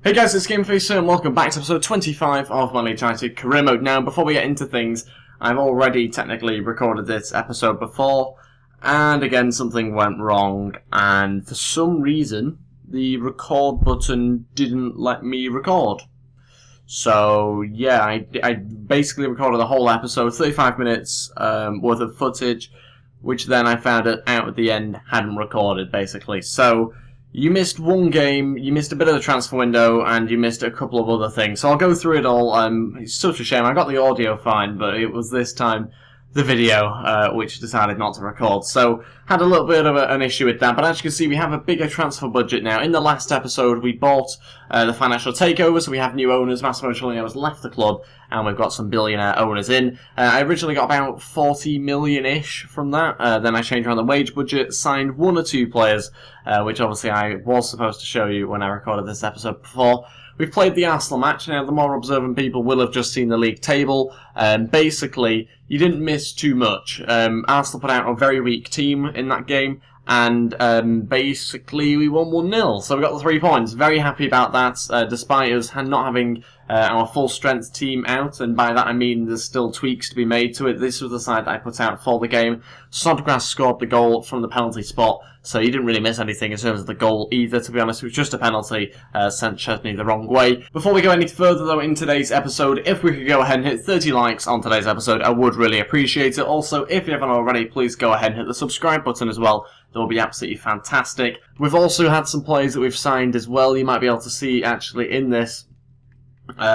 Hey guys, it's Ep25 and welcome back to episode 25 of my Ep25 career mode. Now, before we get into things, I've already technically recorded this episode before, and again something went wrong, and for some reason, the record button didn't let me record. So, yeah, I basically recorded the whole episode, 35 minutes worth of footage, which then I found out at the end hadn't recorded, basically. So, you missed one game, you missed a bit of the transfer window, and you missed a couple of other things. So I'll go through it all. It's such a shame. I got the audio fine, but it was this time the video which decided not to record. So had a little bit of an issue with that. But as you can see, we have a bigger transfer budget now. In the last episode, we bought the financial takeover, so we have new owners. Massimo Cellino has left the club, and we've got some billionaire owners in. I originally got about 40 million-ish from that. Then I changed around the wage budget, signed one or two players, which obviously I was supposed to show you when I recorded this episode before. We've played the Arsenal match. Now, the more observant people will have just seen the league table. Basically, you didn't miss too much. Arsenal put out a very weak team in that game, and basically we won 1-0. So we got the 3 points. Very happy about that, despite us not having our full-strength team out, and by that I mean there's still tweaks to be made to it. This was the side that I put out for the game. Snodgrass scored the goal from the penalty spot, so you didn't really miss anything in terms of the goal either, to be honest. It was just a penalty, sent Chesney the wrong way. Before we go any further, though, in today's episode, if we could go ahead and hit 30 likes on today's episode, I would really appreciate it. Also, if you haven't already, please go ahead and hit the subscribe button as well. That will be absolutely fantastic. We've also had some players that we've signed as well. You might be able to see, actually, in this.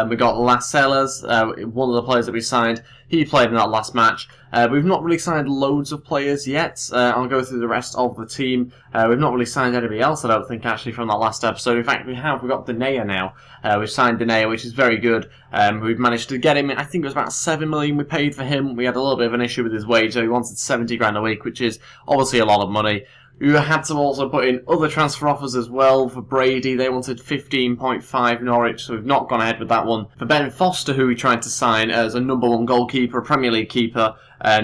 We got Las Sellers, one of the players that we signed. He played in that last match. We've not really signed loads of players yet. I'll go through the rest of the team. We've not really signed anybody else, I don't think, actually, from that last episode. In fact, we have. We've got Denea now. We've signed Denea, which is very good. We've managed to get him, I think it was about 7 million we paid for him. We had a little bit of an issue with his wage, so he wanted 70 grand a week, which is obviously a lot of money. We had to also put in other transfer offers as well. For Brady, they wanted 15.5 Norwich, so we've not gone ahead with that one. For Ben Foster, who we tried to sign as a #1 goalkeeper, a Premier League keeper,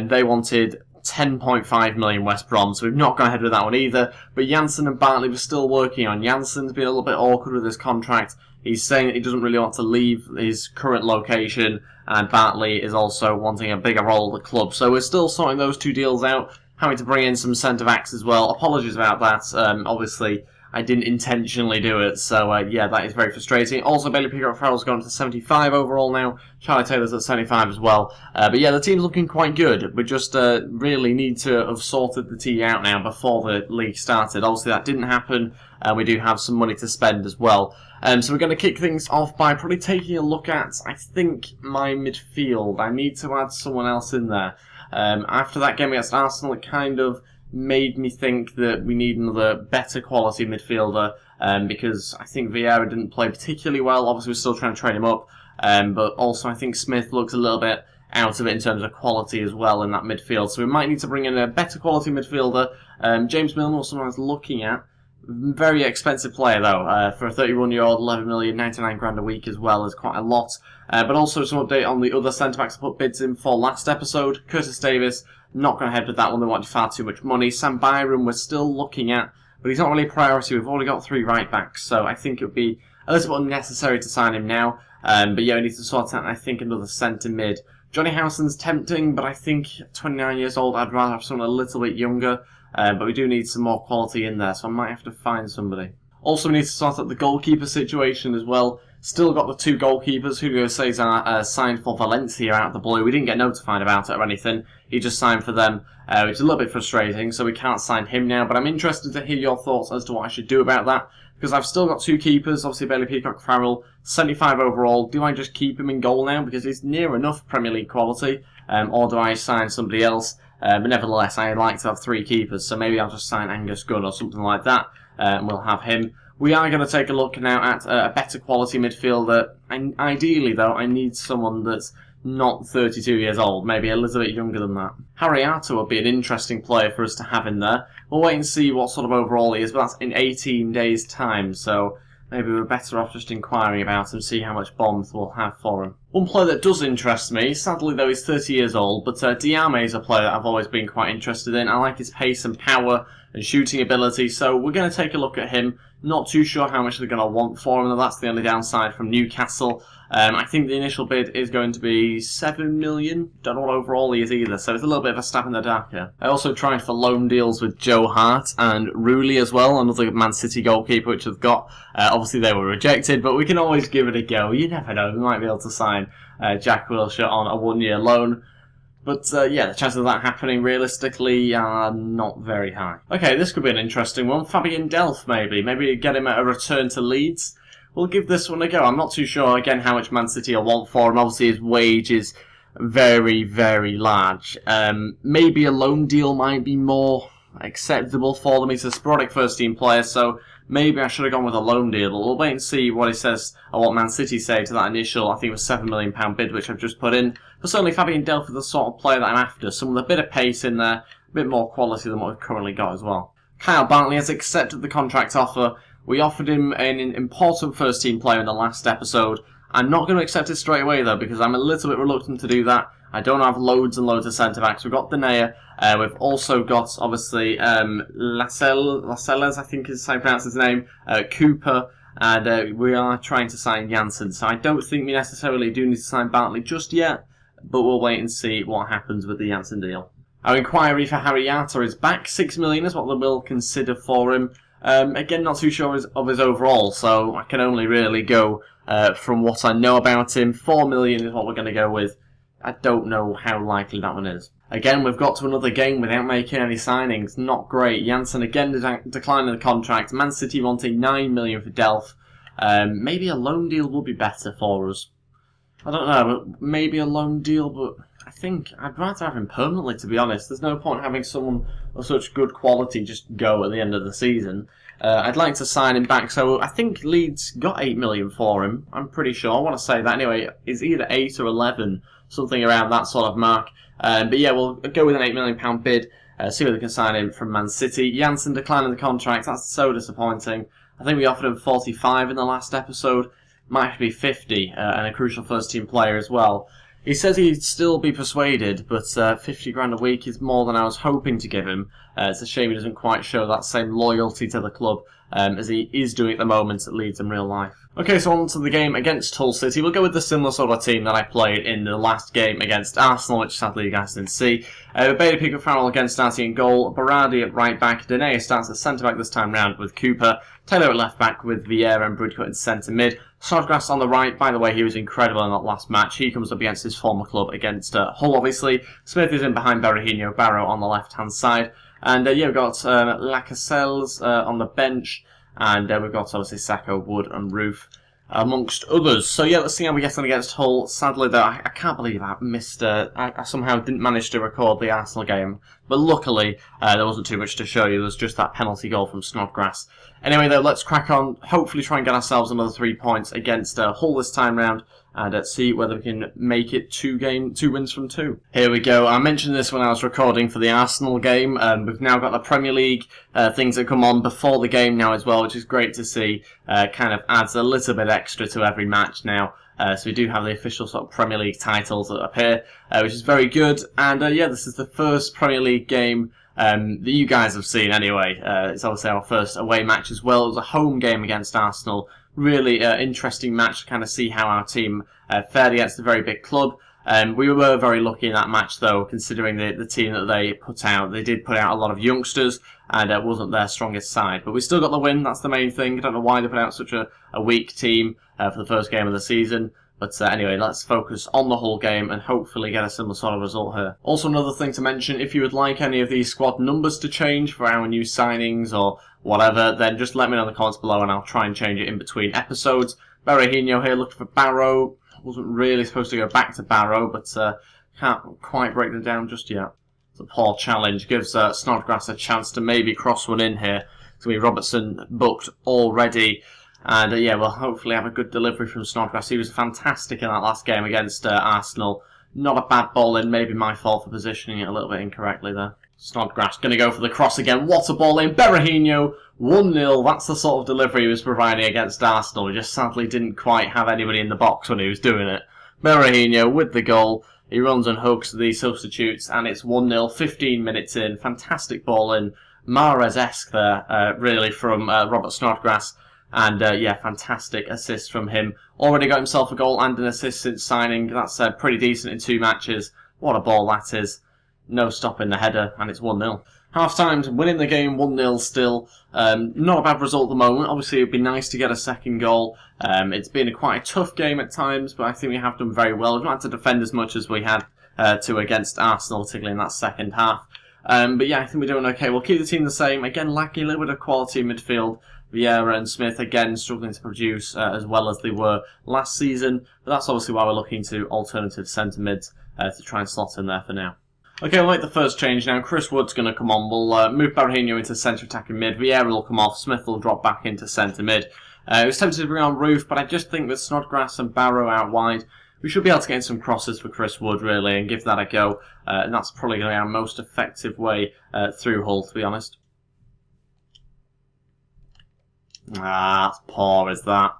they wanted 10.5 million West Brom, so we've not gone ahead with that one either. But Janssen and Bartley we're still working on. Janssen's been a little bit awkward with his contract. He's saying that he doesn't really want to leave his current location, and Bartley is also wanting a bigger role at the club. So we're still sorting those two deals out. Having to bring in some centre-backs as well. Apologies about that. Obviously, I didn't intentionally do it, so yeah, that is very frustrating. Also, Bailey Peacock-Farrell's gone to 75 overall now. Charlie Taylor's at 75 as well. But yeah, the team's looking quite good. We just really need to have sorted the team out now before the league started. Obviously, that didn't happen. We do have some money to spend as well. So we're going to kick things off by probably taking a look at, I think, my midfield. I need to add someone else in there. After that game against Arsenal, it kind of made me think that we need another better quality midfielder, because I think Vieira didn't play particularly well. Obviously, we're still trying to train him up, but also I think Smith looks a little bit out of it in terms of quality as well in that midfield. So we might need to bring in a better quality midfielder. James Milner was someone I was looking at. Very expensive player though, for a 31-year-old, 11 million, 99 grand a week as well is quite a lot. But also some update on the other centre-backs I put bids in for last episode. Curtis Davis, not going ahead with that one, they wanted far too much money. Sam Byram we're still looking at, but he's not really a priority. We've already got 3 right-backs, so I think it would be a little bit unnecessary to sign him now. But yeah, we need to sort out, I think, another centre-mid. Johnny Howson's tempting, but I think 29 years old, I'd rather have someone a little bit younger. But we do need some more quality in there, so I might have to find somebody. Also, we need to sort out the goalkeeper situation as well. Still got the 2 goalkeepers. Julio Cesar signed for Valencia out of the blue. We didn't get notified about it or anything. He just signed for them, which is a little bit frustrating, so we can't sign him now. But I'm interested to hear your thoughts as to what I should do about that, because I've still got 2 keepers. Obviously, Bailey Peacock-Farrell, 75 overall. Do I just keep him in goal now, because he's near enough Premier League quality, or do I sign somebody else? But nevertheless, I like to have 3 keepers, so maybe I'll just sign Angus Gunn or something like that, and we'll have him. We are going to take a look now at a better quality midfielder. And ideally, though, I need someone that's not 32 years old, maybe a little bit younger than that. Harry Arter would be an interesting player for us to have in there. We'll wait and see what sort of overall he is, but that's in 18 days' time, so maybe we're better off just inquiring about him, see how much bombs we'll have for him. One player that does interest me, sadly though he's 30 years old, but Diame is a player that I've always been quite interested in. I like his pace and power and shooting ability, so we're going to take a look at him. Not too sure how much they're going to want for him, though that's the only downside from Newcastle. I think the initial bid is going to be 7 million. Don't know what overall he is either, so it's a little bit of a stab in the dark here. I also tried for loan deals with Joe Hart and Rooley as well, another Man City goalkeeper which I've got. Obviously they were rejected, but we can always give it a go. You never know, we might be able to sign Jack Wilshere on a 1-year loan. But yeah, the chances of that happening realistically are not very high. Okay, this could be an interesting one. Fabian Delph maybe. Maybe get him at a return to Leeds. We'll give this one a go. I'm not too sure, again, how much Man City will want for him. Obviously, his wage is very, very large. Maybe a loan deal might be more acceptable for them. He's a sporadic first-team player, so maybe I should have gone with a loan deal. But we'll wait and see what he says, or what Man City say to that initial, I think it was £7 million bid, which I've just put in. But certainly, Fabian Delph is the sort of player that I'm after. Some with a bit of pace in there, a bit more quality than what we've currently got as well. Kyle Bartley has accepted the contract offer. We offered him an important first-team player in the last episode. I'm not going to accept it straight away, though, because I'm a little bit reluctant to do that. I don't have loads and loads of centre-backs. We've got Denayer. We've also got, obviously, Lascelles, I think is how you pronounce his name, Cooper, and we are trying to sign Janssen. So I don't think we necessarily do need to sign Bartley just yet, but we'll wait and see what happens with the Janssen deal. Our inquiry for Harry Arter is back. 6 million is what they will consider for him. Again, not too sure of his overall, so I can only really go from what I know about him. 4 million is what we're going to go with. I don't know how likely that one is. Again, we've got to another game without making any signings. Not great. Janssen again declining the contract. Man City wanting 9 million for Delph. Maybe a loan deal will be better for us. I don't know, maybe a loan deal, but I think I'd rather have him permanently, to be honest. There's no point having someone of such good quality just go at the end of the season. I'd like to sign him back, so I think Leeds got 8 million for him. I'm pretty sure. I want to say that anyway. It's either 8 or 11, something around that sort of mark. But yeah, we'll go with an £8 million bid, see whether we can sign him from Man City. Janssen declining the contract. That's so disappointing. I think we offered him 45 in the last episode. Might be 50, and a crucial first-team player as well. He says he'd still be persuaded, but 50 grand a week is more than I was hoping to give him. It's a shame he doesn't quite show that same loyalty to the club as he is doing at the moment at Leeds in real life. Okay, so on to the game against Hull City. We'll go with the similar sort of team that I played in the last game against Arsenal, which sadly you guys didn't see. Beta Pico Farrell again starting in goal, Berardi at right back, Denayer starts at centre back this time round with Cooper, Taylor at left back with Vieira and Bridcut in centre mid. Snodgrass on the right. By the way, he was incredible in that last match. He comes up against his former club against Hull, obviously. Smith is in behind Berahino, Barrow on the left-hand side. And yeah, we've got Lascelles on the bench. And we've got obviously Sacco, Wood and Roof, amongst others. So yeah, let's see how we get on against Hull. Sadly though, I can't believe I missed, I somehow didn't manage to record the Arsenal game. But luckily, there wasn't too much to show you. There was just that penalty goal from Snodgrass. Anyway though, let's crack on. Hopefully try and get ourselves another 3 points against Hull this time round. And see whether we can make it 2 wins from 2. Here we go. I mentioned this when I was recording for the Arsenal game. We've now got the Premier League things that come on before the game now as well, which is great to see. Kind of adds a little bit extra to every match now. So we do have the official sort of Premier League titles that appear, which is very good. And yeah, this is the first Premier League game that you guys have seen anyway. It's obviously our first away match as well. It was a home game against Arsenal. Really interesting match to kind of see how our team fared against a very big club. We were very lucky in that match though, considering the team that they put out. They did put out a lot of youngsters, and it wasn't their strongest side. But we still got the win, that's the main thing. I don't know why they put out such a weak team for the first game of the season. But anyway, let's focus on the whole game and hopefully get a similar sort of result here. Also, another thing to mention, if you would like any of these squad numbers to change for our new signings or whatever, then just let me know in the comments below and I'll try and change it in between episodes. Berahino here looking for Barrow. Wasn't really supposed to go back to Barrow, but can't quite break them down just yet. It's a poor challenge. Gives Snodgrass a chance to maybe cross one in here. It's going to be Robertson booked already. And yeah, we'll hopefully have a good delivery from Snodgrass. He was fantastic in that last game against Arsenal. Not a bad ball in, maybe my fault for positioning it a little bit incorrectly there. Snodgrass going to go for the cross again. What a ball in. Berahino, 1-0. That's the sort of delivery he was providing against Arsenal. He just sadly didn't quite have anybody in the box when he was doing it. Berahino with the goal. He runs and hooks the substitutes, and it's 1-0, 15 minutes in. Fantastic ball in. Mahrez-esque there, really, from Robert Snodgrass. And, yeah, fantastic assist from him. Already got himself a goal and an assist since signing. That's pretty decent in 2 matches. What a ball that is. No stopping the header, and it's 1-0. Half-time's winning the game 1-0 still. Not a bad result at the moment. Obviously, it would be nice to get a second goal. It's been quite a tough game at times, but I think we have done very well. We've not had to defend as much as we had to against Arsenal, particularly in that second half. But yeah, I think we're doing okay. We'll keep the team the same. Again, lacking a little bit of quality in midfield. Vieira and Smith, again, struggling to produce as well as they were last season. But that's obviously why we're looking to alternative centre-mids to try and slot in there for now. Okay, we'll make the first change now. Chris Wood's going to come on. We'll move Berahino into centre attacking mid. Vieira will come off. Smith will drop back into centre mid. It was tempted to bring on Roof, but I just think with Snodgrass and Barrow out wide, we should be able to get some crosses for Chris Wood, really, and give that a go. And that's probably going to be our most effective way through Hull, to be honest. That's poor, is that?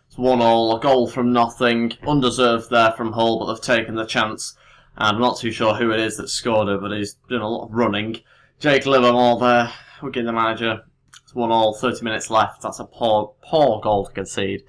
It's 1-1, a goal from nothing. Undeserved there from Hull, but they've taken the chance. And I'm not too sure who it is that scored it, but he's doing a lot of running. Jake Livermore there, Wigan the manager. It's 1-1, 30 minutes left. That's a poor goal to concede.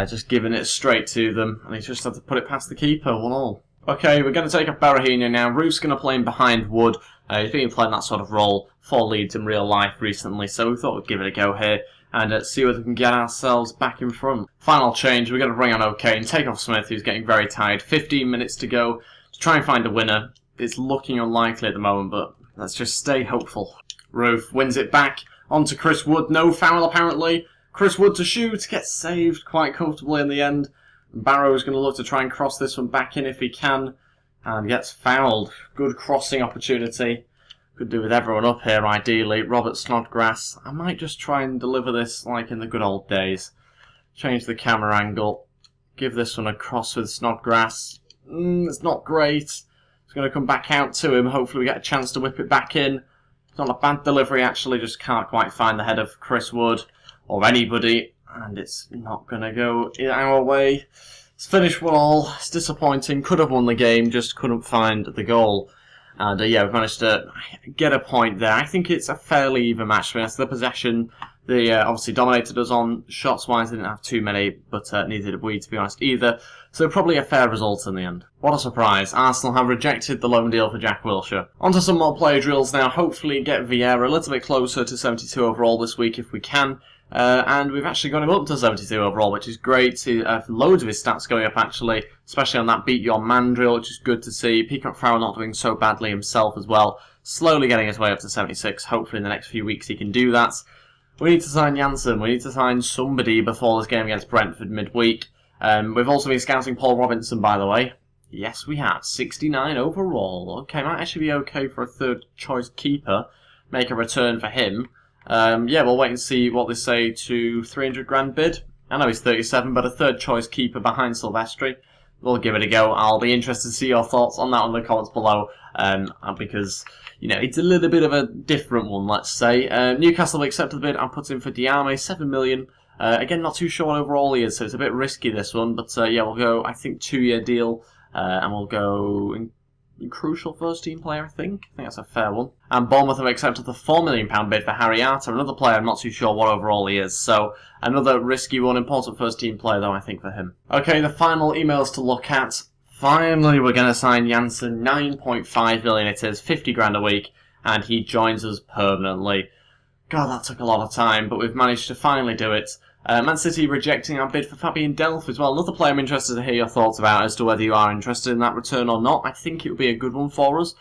Just giving it straight to them, and he's just had to put it past the keeper, 1-1. Okay, we're going to take off Berahino now. Roof's going to play him behind Wood. He's been playing that sort of role for Leeds in real life recently, so we thought we'd give it a go here and see whether we can get ourselves back in front. Final change, we're going to bring on OK and take off Smith, who's getting very tired. 15 minutes to go to try and find a winner. It's looking unlikely at the moment, but let's just stay hopeful. Roof wins it back onto Chris Wood. No foul, apparently. Chris Wood to shoot, gets saved quite comfortably in the end. Barrow's going to look to try and cross this one back in if he can, and gets fouled. Good crossing opportunity. Could do with everyone up here, ideally. Robert Snodgrass. I might just try and deliver this like in the good old days. Change the camera angle. Give this one a cross with Snodgrass. It's not great. It's going to come back out to him. Hopefully we get a chance to whip it back in. It's not a bad delivery, actually. Just can't quite find the head of Chris Wood or anybody. And it's not going to go our way. It's finished 1-1. It's disappointing. Could have won the game, just couldn't find the goal. And yeah, we've managed to get a point there. I think it's a fairly even match for us. The possession, they obviously dominated us on shots-wise. They didn't have too many, but neither did we, to be honest, either. So probably a fair result in the end. What a surprise. Arsenal have rejected the loan deal for Jack Wilshere. On to some more player drills now. Hopefully get Vieira a little bit closer to 72 overall this week if we can. And we've actually got him up to 72 overall, which is great. Loads of his stats going up, actually, especially on that Beat Your Man drill, which is good to see. Peacock Farrell not doing so badly himself as well. Slowly getting his way up to 76. Hopefully in the next few weeks he can do that. We need to sign Janssen. We need to sign somebody before this game against Brentford midweek. We've also been scouting Paul Robinson, by the way. Yes, we have. 69 overall. Okay, might actually be okay for a third choice keeper. Make a return for him. Yeah, we'll wait and see what they say to 300 grand bid. I know he's 37, but a third choice keeper behind Silvestri. We'll give it a go. I'll be interested to see your thoughts on that in the comments below, because, you know, it's a little bit of a different one, let's say. Newcastle have accepted the bid and put in for Diame, 7 million. Again, not too sure what overall he is, so it's a bit risky, this one. But, yeah, we'll go, I think, 2-year deal, and we'll go in crucial first-team player, I think. I think that's a fair one. And Bournemouth have accepted the £4 million bid for Harry Arter, another player I'm not too sure what overall he is. So, another risky one, important first-team player, though, I think, for him. Okay, the final emails to look at. Finally, we're going to sign Janssen. 9.5 million it is, 50 grand a week, and he joins us permanently. God, that took a lot of time, but we've managed to finally do it. Man City rejecting our bid for Fabian Delph as well. Another player I'm interested to hear your thoughts about as to whether you are interested in that return or not. I think it would be a good one for us.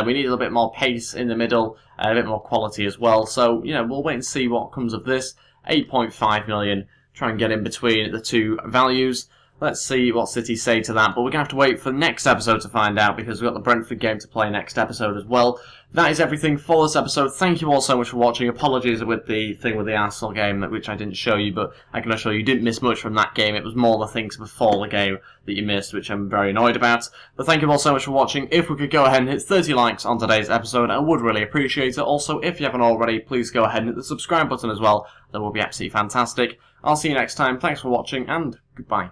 We need a little bit more pace in the middle, a bit more quality as well. So, you know, we'll wait and see what comes of this. 8.5 million, try and get in between the two values. Let's see what City say to that, but we're going to have to wait for the next episode to find out because we've got the Brentford game to play next episode as well. That is everything for this episode. Thank you all so much for watching. Apologies with the thing with the Arsenal game, which I didn't show you, but I can assure you didn't miss much from that game. It was more the things before the game that you missed, which I'm very annoyed about. But thank you all so much for watching. If we could go ahead and hit 30 likes on today's episode, I would really appreciate it. Also, if you haven't already, please go ahead and hit the subscribe button as well. That would be absolutely fantastic. I'll see you next time. Thanks for watching, and goodbye.